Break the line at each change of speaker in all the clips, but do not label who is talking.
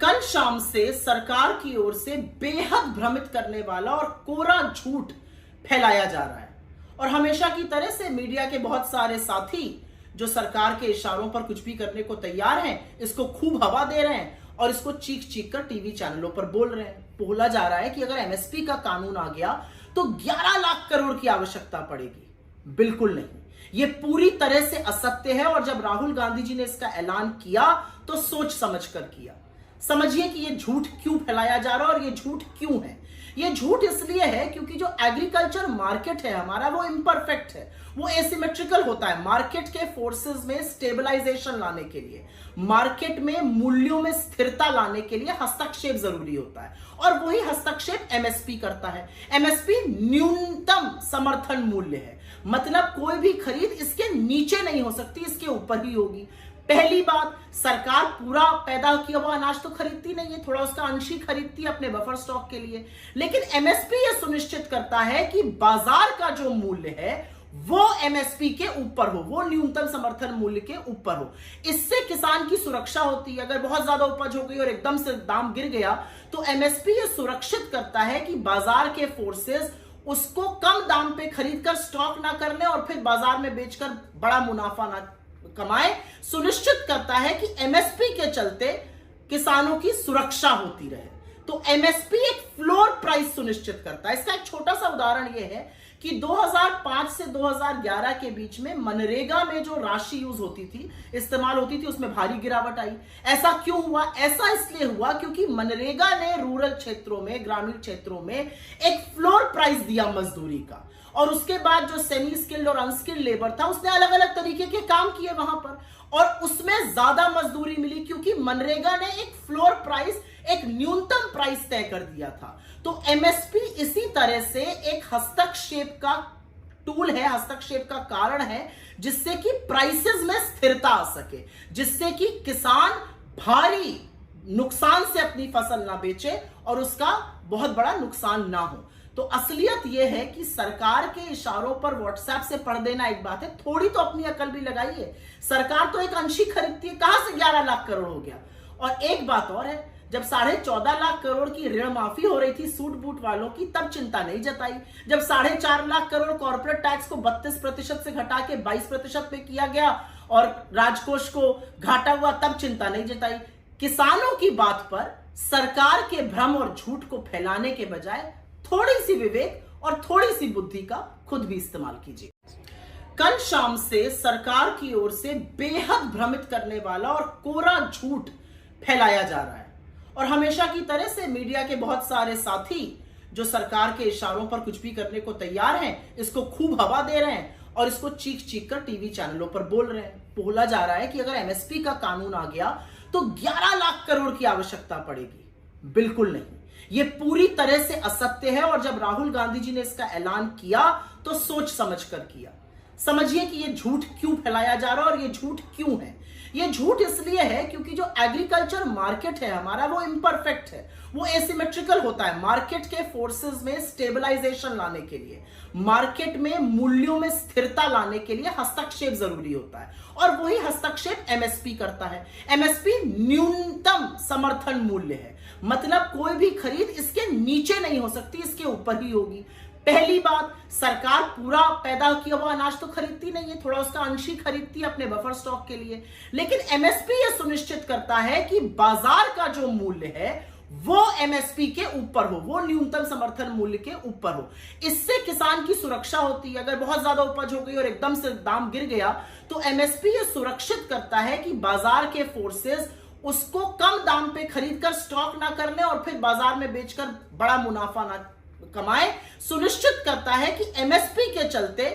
कल शाम से सरकार की ओर से बेहद भ्रमित करने वाला और कोरा झूठ फैलाया जा रहा है और हमेशा की तरह से मीडिया के बहुत सारे साथी जो सरकार के इशारों पर कुछ भी करने को तैयार हैं, इसको खूब हवा दे रहे हैं और इसको चीख चीख कर टीवी चैनलों पर बोल रहे हैं। बोला जा रहा है कि अगर एमएसपी का कानून आ गया तो 11 लाख करोड़ की आवश्यकता पड़ेगी। बिल्कुल नहीं, ये पूरी तरह से असत्य है और जब राहुल गांधी जी ने इसका ऐलान किया तो सोच समझ कर किया। समझिए कि ये झूठ क्यों फैलाया जा रहा है और ये झूठ क्यों है। ये झूठ इसलिए है क्योंकि जो एग्रीकल्चर मार्केट है हमारा वो इम्परफेक्ट है, वो एसिमेट्रिकल होता है। मार्केट के फोर्सेस में स्टेबलाइजेशन लाने के लिए, मार्केट में मूल्यों में स्थिरता लाने के लिए हस्तक्षेप जरूरी होता है और वही हस्तक्षेप एमएसपी करता है। एमएसपी न्यूनतम समर्थन मूल्य है, मतलब कोई भी खरीद इसके नीचे नहीं हो सकती, इसके ऊपर ही होगी। पहली बात, सरकार पूरा पैदा किया हुआ अनाज तो खरीदती नहीं है, थोड़ा उसका अंश ही खरीदती है अपने बफर स्टॉक के लिए। लेकिन एमएसपी यह सुनिश्चित करता है कि बाजार का जो मूल्य है वो एमएसपी के ऊपर हो, वो न्यूनतम समर्थन मूल्य के ऊपर हो। इससे किसान की सुरक्षा होती है। अगर बहुत ज्यादा उपज हो गई और एकदम से दाम गिर गया तो एमएसपी यह सुरक्षित करता है कि बाजार के फोर्सेस उसको कम दाम पे खरीद कर स्टॉक ना कर ले और फिर बाजार में बेचकर बड़ा मुनाफा ना कमाए। सुनिश्चित करता है कि एमएसपी के चलते किसानों की सुरक्षा होती रहे। तो एमएसपी एक फ्लोर प्राइस सुनिश्चित करता है। इसका एक छोटा सा उदाहरण यह है कि 2005 से 2011 के बीच में मनरेगा में जो राशि यूज होती थी, इस्तेमाल होती थी, उसमें भारी गिरावट आई। ऐसा क्यों हुआ? ऐसा इसलिए हुआ क्योंकि मनरेगा ने रूरल क्षेत्रों में, ग्रामीण क्षेत्रों में एक फ्लोर प्राइस दिया मजदूरी का और उसके बाद जो सेमी स्किल्ड और अनस्किल्ड लेबर था उसने अलग अलग तरीके के काम किए वहां पर और उसमें ज्यादा मजदूरी मिली क्योंकि मनरेगा ने एक फ्लोर प्राइस, एक न्यूनतम प्राइस तय कर दिया था। तो एमएसपी इसी तरह से एक हस्तक्षेप का टूल है, हस्तक्षेप का कारण है जिससे कि प्राइसेस में स्थिरता आ सके, जिससे कि किसान भारी नुकसान से अपनी फसल ना बेचे और उसका बहुत बड़ा नुकसान ना हो। तो असलियत यह है कि सरकार के इशारों पर व्हाट्सएप से पढ़ देना एक बात है, थोड़ी तो अपनी अकल भी लगाइए। सरकार तो एक अंशी खरीदती है, कहां से 11 लाख करोड़ हो गया। और एक बात और है, जब 14.5 लाख करोड़ की ऋण माफी हो रही थी सूट बूट वालों की, तब चिंता नहीं जताई। जब 4.5 लाख करोड़ कॉर्पोरेट टैक्स को 32% से घटा के 22% पे किया गया और राजकोष को घाटा हुआ, तब चिंता नहीं जताई। किसानों की बात पर सरकार के भ्रम और झूठ को फैलाने के बजाय थोड़ी सी विवेक और थोड़ी सी बुद्धि का खुद भी इस्तेमाल कीजिए। कल शाम से सरकार की ओर से बेहद भ्रमित करने वाला और कोरा झूठ फैलाया जा रहा है और हमेशा की तरह से मीडिया के बहुत सारे साथी जो सरकार के इशारों पर कुछ भी करने को तैयार हैं, इसको खूब हवा दे रहे हैं और इसको चीख चीख कर टीवी चैनलों पर बोल रहे हैं। बोला जा रहा है कि अगर एमएसपी का कानून आ गया तो 11 लाख करोड़ की आवश्यकता पड़ेगी। बिल्कुल नहीं, ये पूरी तरह से असत्य है और जब राहुल गांधी जी ने इसका ऐलान किया तो सोच समझ कर किया। समझिए कि ये झूठ क्यों फैलाया जा रहा है और ये झूठ क्यों है। ये झूठ इसलिए है क्योंकि जो एग्रीकल्चर मार्केट है हमारा वो इम्परफेक्ट है, वो एसिमेट्रिकल होता है। मार्केट के फोर्सेस में स्टेबलाइजेशन लाने के लिए, मार्केट में मूल्यों में स्थिरता लाने के लिए हस्तक्षेप जरूरी होता है और वही हस्तक्षेप एमएसपी करता है। एमएसपी न्यूनतम समर्थन मूल्य है, मतलब कोई भी खरीद इसके नीचे नहीं हो सकती, इसके ऊपर ही होगी। पहली बात, सरकार पूरा पैदा किया हुआ अनाज तो खरीदती नहीं है, थोड़ा उसका अंश ही खरीदती है अपने बफर स्टॉक के लिए। लेकिन एमएसपी यह सुनिश्चित करता है कि बाजार का जो मूल्य है वो एमएसपी के ऊपर हो, वो न्यूनतम समर्थन मूल्य के ऊपर हो। इससे किसान की सुरक्षा होती है। अगर बहुत ज्यादा उपज हो गई और एकदम से दाम गिर गया तो एमएसपी यह सुरक्षित करता है कि बाजार के फोर्सेस उसको कम दाम पे खरीद कर स्टॉक ना कर ले और फिर बाजार में बेचकर बड़ा मुनाफा ना कमाए। सुनिश्चित करता है कि एमएसपी के चलते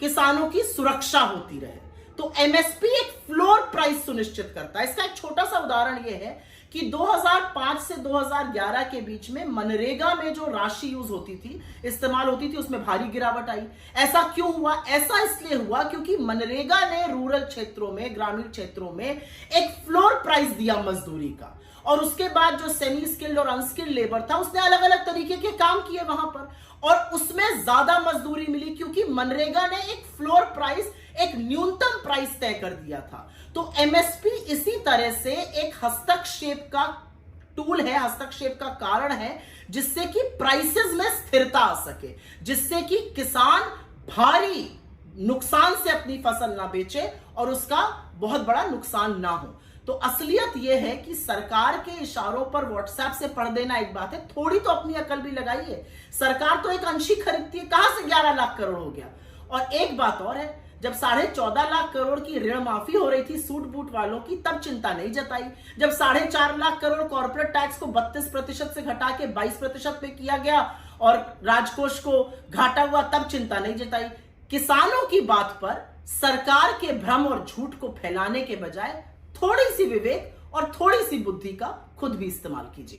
किसानों की सुरक्षा होती रहे। तो एमएसपी एक फ्लोर प्राइस सुनिश्चित करता है। इसका एक छोटा सा उदाहरण यह है कि 2005 से 2011 के बीच में मनरेगा में जो राशि यूज होती थी, इस्तेमाल होती थी, उसमें भारी गिरावट आई। ऐसा क्यों हुआ? ऐसा इसलिए हुआ क्योंकि मनरेगा ने रूरल क्षेत्रों में, ग्रामीण क्षेत्रों में एक फ्लोर प्राइस दिया मजदूरी का और उसके बाद जो सेमी स्किल्ड और अनस्किल्ड लेबर था उसने अलग अलग तरीके के काम किए वहां पर और उसमें ज्यादा मजदूरी मिली क्योंकि मनरेगा ने एक फ्लोर प्राइस, एक न्यूनतम प्राइस तय कर दिया था। तो एमएसपी इसी तरह से एक हस्तक्षेप का टूल है, हस्तक्षेप का कारण है, जिससे कि प्राइसेस में स्थिरता आ सके, जिससे कि किसान भारी नुकसान से अपनी फसल ना बेचे और उसका बहुत बड़ा नुकसान ना हो। तो असलियत यह है कि सरकार के इशारों पर व्हाट्सएप से पढ़ देना एक बात है, थोड़ी तो अपनी अकल भी लगाइए। सरकार तो एक अंशी खरीदती है, कहां से 11 लाख करोड़ हो गया। और एक बात और है, जब 14.5 लाख करोड़ की ऋण माफी हो रही थी सूट बूट वालों की, तब चिंता नहीं जताई। जब 4.5 लाख करोड़ कॉर्पोरेट टैक्स को 32% से घटा के 22% पे किया गया और राजकोष को घाटा हुआ, तब चिंता नहीं जताई। किसानों की बात पर सरकार के भ्रम और झूठ को फैलाने के बजाय थोड़ी सी विवेक और थोड़ी सी बुद्धि का खुद भी इस्तेमाल कीजिए।